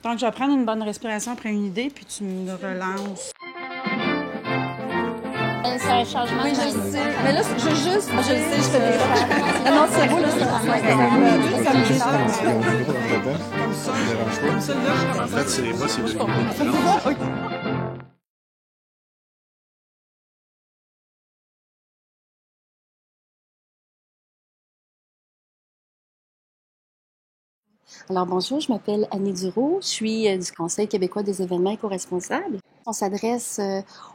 Donc, je vais prendre une bonne respiration après une idée, puis tu me relances. C'est un changement de mindset. Je sais. Mais là, je le sais, je fais des choses. Non, c'est beau, là, En fait, c'est moi, c'est le Alors bonjour, je m'appelle Annie Dureau, je suis du Conseil québécois des événements éco-responsables. On s'adresse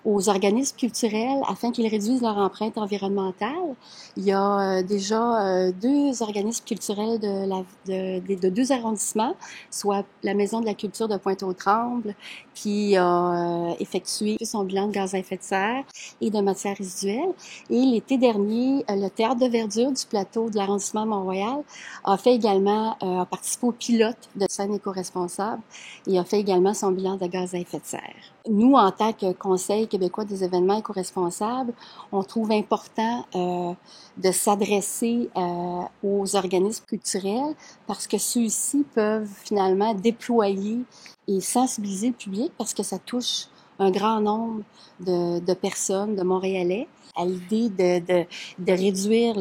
aux organismes culturels afin qu'ils réduisent leur empreinte environnementale. Il y a déjà deux organismes culturels de deux arrondissements, soit la Maison de la culture de Pointe-aux-Trembles, qui a effectué son bilan de gaz à effet de serre et de matières résiduelles. Et l'été dernier, le Théâtre de verdure du plateau de l'arrondissement de Mont-Royal a fait également, a participé au pilote de scène éco-responsable et a fait également son bilan de gaz à effet de serre. Nous, en tant que Conseil québécois des événements éco-responsables, on trouve important de s'adresser aux organismes culturels parce que ceux-ci peuvent finalement déployer et sensibiliser le public parce que ça touche un grand nombre de personnes, de Montréalais, à l'idée de réduire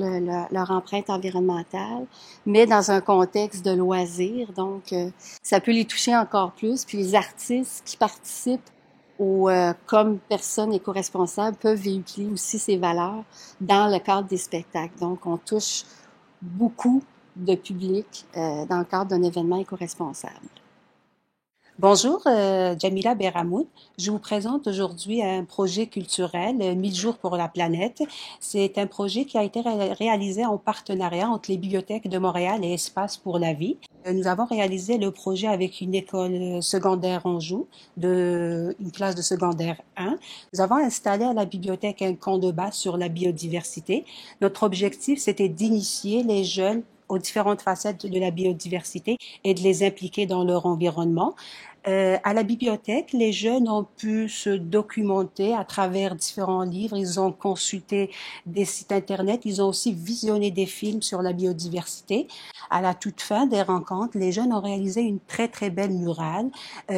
leur empreinte environnementale, mais dans un contexte de loisirs. Donc, ça peut les toucher encore plus. Puis les artistes qui participent comme personnes éco-responsables peuvent véhiculer aussi ces valeurs dans le cadre des spectacles. Donc, on touche beaucoup de public dans le cadre d'un événement éco-responsable. Bonjour, Jamila Beramoud. Je vous présente aujourd'hui un projet culturel, 1000 jours pour la planète. C'est un projet qui a été réalisé en partenariat entre les bibliothèques de Montréal et Espace pour la vie. Nous avons réalisé le projet avec une école secondaire Anjou, une classe de secondaire 1. Nous avons installé à la bibliothèque un camp de base sur la biodiversité. Notre objectif, c'était d'initier les jeunes aux différentes facettes de la biodiversité et de les impliquer dans leur environnement. À la bibliothèque, les jeunes ont pu se documenter à travers différents livres. Ils ont consulté des sites Internet. Ils ont aussi visionné des films sur la biodiversité. À la toute fin des rencontres, les jeunes ont réalisé une très, très belle murale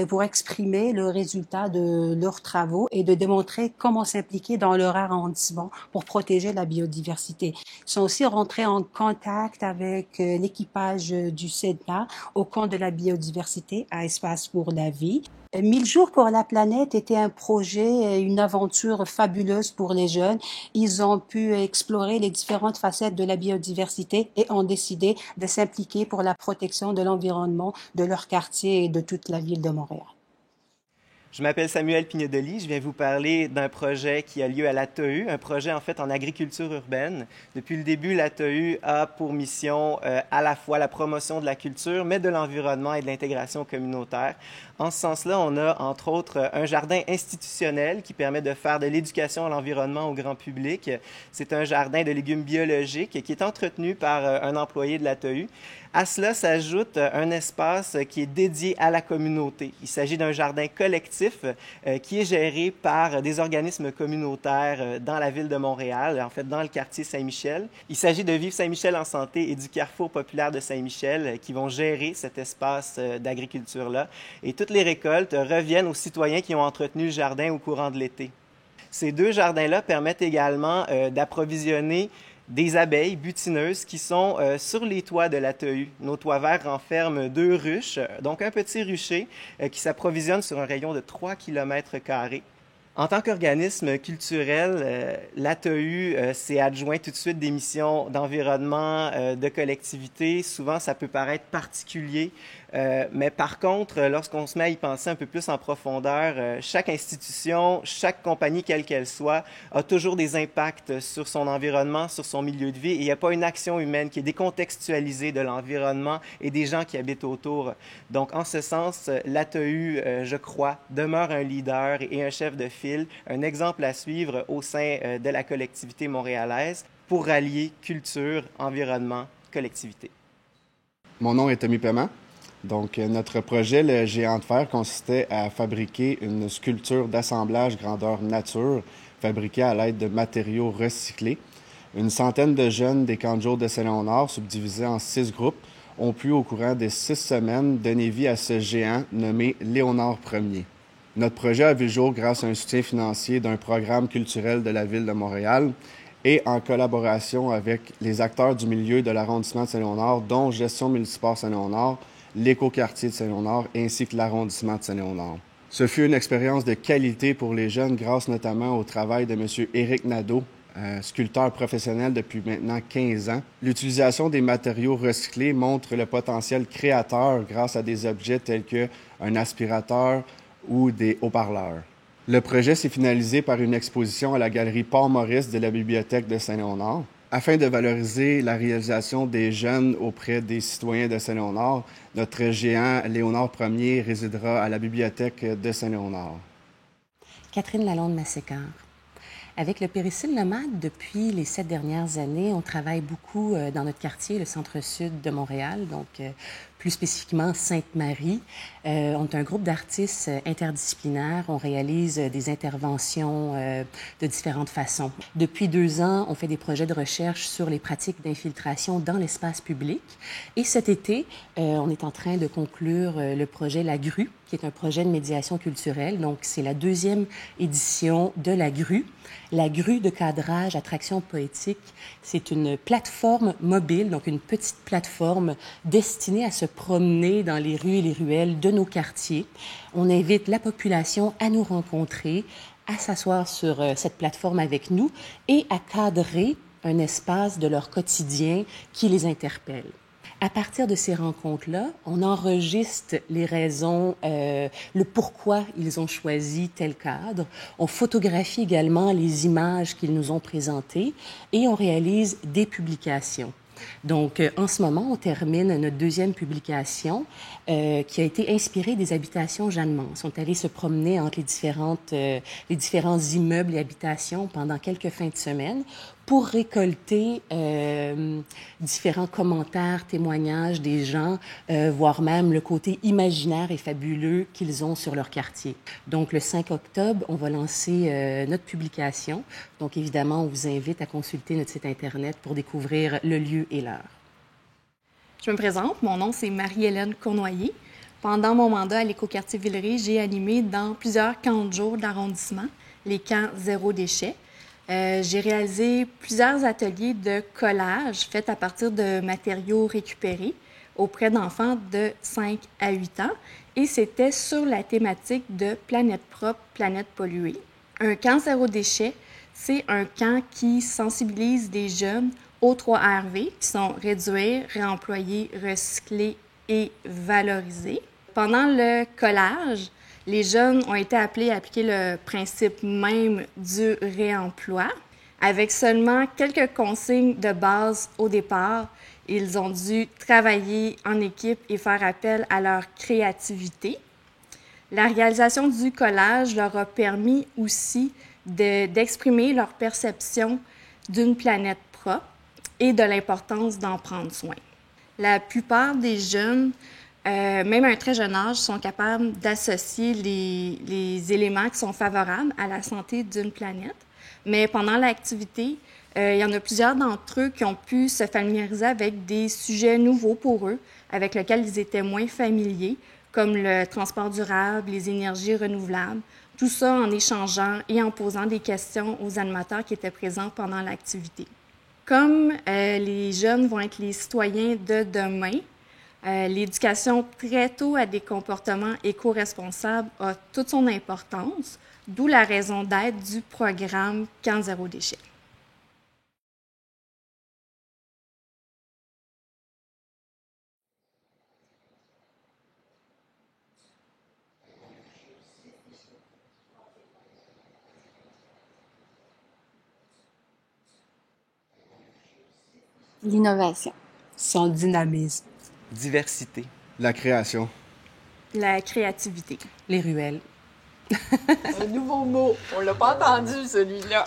pour exprimer le résultat de leurs travaux et de démontrer comment s'impliquer dans leur arrondissement pour protéger la biodiversité. Ils sont aussi rentrés en contact avec l'équipage du CEDNA au camp de la biodiversité à Espace pour la vie. 1000 jours pour la planète était un projet, une aventure fabuleuse pour les jeunes. Ils ont pu explorer les différentes facettes de la biodiversité et ont décidé de s'impliquer pour la protection de l'environnement, de leur quartier et de toute la ville de Montréal. Je m'appelle Samuel Pignedoli, je viens vous parler d'un projet qui a lieu à l'ATEU, un projet en fait en agriculture urbaine. Depuis le début, l'ATEU a pour mission à la fois la promotion de la culture, mais de l'environnement et de l'intégration communautaire. En ce sens-là, on a entre autres un jardin institutionnel qui permet de faire de l'éducation à l'environnement au grand public. C'est un jardin de légumes biologiques qui est entretenu par un employé de l'ATEU. À cela s'ajoute un espace qui est dédié à la communauté. Il s'agit d'un jardin collectif qui est géré par des organismes communautaires dans la ville de Montréal, en fait dans le quartier Saint-Michel. Il s'agit de Vive Saint-Michel en santé et du Carrefour populaire de Saint-Michel qui vont gérer cet espace d'agriculture-là. Et toutes les récoltes reviennent aux citoyens qui ont entretenu le jardin au courant de l'été. Ces deux jardins-là permettent également d'approvisionner des abeilles butineuses qui sont sur les toits de l'ATEU. Nos toits verts renferment 2 ruches, donc un petit rucher qui s'approvisionne sur un rayon de 3 km². En tant qu'organisme culturel, l'ATEU s'est adjoint tout de suite des missions d'environnement, de collectivité. Souvent, ça peut paraître particulier, mais par contre, lorsqu'on se met à y penser un peu plus en profondeur, chaque institution, chaque compagnie, quelle qu'elle soit, a toujours des impacts sur son environnement, sur son milieu de vie. Et il n'y a pas une action humaine qui est décontextualisée de l'environnement et des gens qui habitent autour. Donc, en ce sens, l'ATEU, je crois, demeure un leader et un chef de file, un exemple à suivre au sein de la collectivité montréalaise pour rallier culture, environnement, collectivité. Mon nom est Tommy Paiement. Donc, notre projet, le Géant de fer, consistait à fabriquer une sculpture d'assemblage grandeur nature, fabriquée à l'aide de matériaux recyclés. Une centaine de jeunes des camps de jour de Saint-Léonard, subdivisés en 6 groupes, ont pu, au courant des 6 semaines, donner vie à ce géant nommé Léonard Ier. Notre projet a vu le jour grâce à un soutien financier d'un programme culturel de la Ville de Montréal et en collaboration avec les acteurs du milieu de l'arrondissement de Saint-Léonard, dont Gestion Multisport Saint-Léonard, l'Écoquartier de Saint-Léonard ainsi que l'arrondissement de Saint-Léonard. Ce fut une expérience de qualité pour les jeunes grâce notamment au travail de M. Éric Nadeau, sculpteur professionnel depuis maintenant 15 ans. L'utilisation des matériaux recyclés montre le potentiel créateur grâce à des objets tels qu'un aspirateur ou des haut-parleurs. Le projet s'est finalisé par une exposition à la galerie Port-Maurice de la Bibliothèque de Saint-Léonard. Afin de valoriser la réalisation des jeunes auprès des citoyens de Saint-Léonard, notre géant Léonard Ier résidera à la Bibliothèque de Saint-Léonard. Catherine Lalonde-Massécard. Avec le Péricile nomade, depuis les 7 dernières années, on travaille beaucoup dans notre quartier, le centre-sud de Montréal, donc plus spécifiquement Sainte-Marie. On est un groupe d'artistes interdisciplinaires. On réalise des interventions de différentes façons. Depuis 2 ans, on fait des projets de recherche sur les pratiques d'infiltration dans l'espace public. Et cet été, on est en train de conclure le projet La Grue, qui est un projet de médiation culturelle. Donc, c'est la 2e édition de La Grue. La Grue de cadrage attraction poétique, c'est une plateforme mobile, donc une petite plateforme destinée à se promener dans les rues et les ruelles de nos quartiers. On invite la population à nous rencontrer, à s'asseoir sur cette plateforme avec nous et à cadrer un espace de leur quotidien qui les interpelle. À partir de ces rencontres-là, on enregistre les raisons, le pourquoi ils ont choisi tel cadre. On photographie également les images qu'ils nous ont présentées et on réalise des publications. Donc, en ce moment, on termine notre 2e publication qui a été inspirée des habitations Jeanne-Mance. On est allés se promener entre les différents immeubles et habitations pendant quelques fins de semaine pour récolter différents commentaires, témoignages des gens, voire même le côté imaginaire et fabuleux qu'ils ont sur leur quartier. Donc, le 5 octobre, on va lancer notre publication. Donc, évidemment, on vous invite à consulter notre site Internet pour découvrir le lieu et l'heure. Je me présente, mon nom c'est Marie-Hélène Cournoyer. Pendant mon mandat à l'Écoquartier Villeray, j'ai animé dans plusieurs camps de jour d'arrondissement, les camps zéro déchet. J'ai réalisé plusieurs ateliers de collage faits à partir de matériaux récupérés auprès d'enfants de 5 à 8 ans et c'était sur la thématique de planète propre, planète polluée. Un camp zéro déchet, c'est un camp qui sensibilise des jeunes aux 3 RV qui sont réduire, réemployer, recycler et valoriser. Pendant le collage, les jeunes ont été appelés à appliquer le principe même du réemploi. Avec seulement quelques consignes de base au départ, ils ont dû travailler en équipe et faire appel à leur créativité. La réalisation du collage leur a permis aussi d'exprimer leur perception d'une planète propre et de l'importance d'en prendre soin. La plupart des jeunes, même à un très jeune âge, sont capables d'associer les éléments qui sont favorables à la santé d'une planète. Mais pendant l'activité, il y en a plusieurs d'entre eux qui ont pu se familiariser avec des sujets nouveaux pour eux, avec lesquels ils étaient moins familiers, comme le transport durable, les énergies renouvelables, tout ça en échangeant et en posant des questions aux animateurs qui étaient présents pendant l'activité. Comme les jeunes vont être les citoyens de demain, l'éducation très tôt à des comportements éco-responsables a toute son importance, d'où la raison d'être du programme Camp zéro déchet. L'innovation. Son dynamisme. Diversité. La création. La créativité. Les ruelles. Un nouveau mot. On l'a pas entendu, celui-là.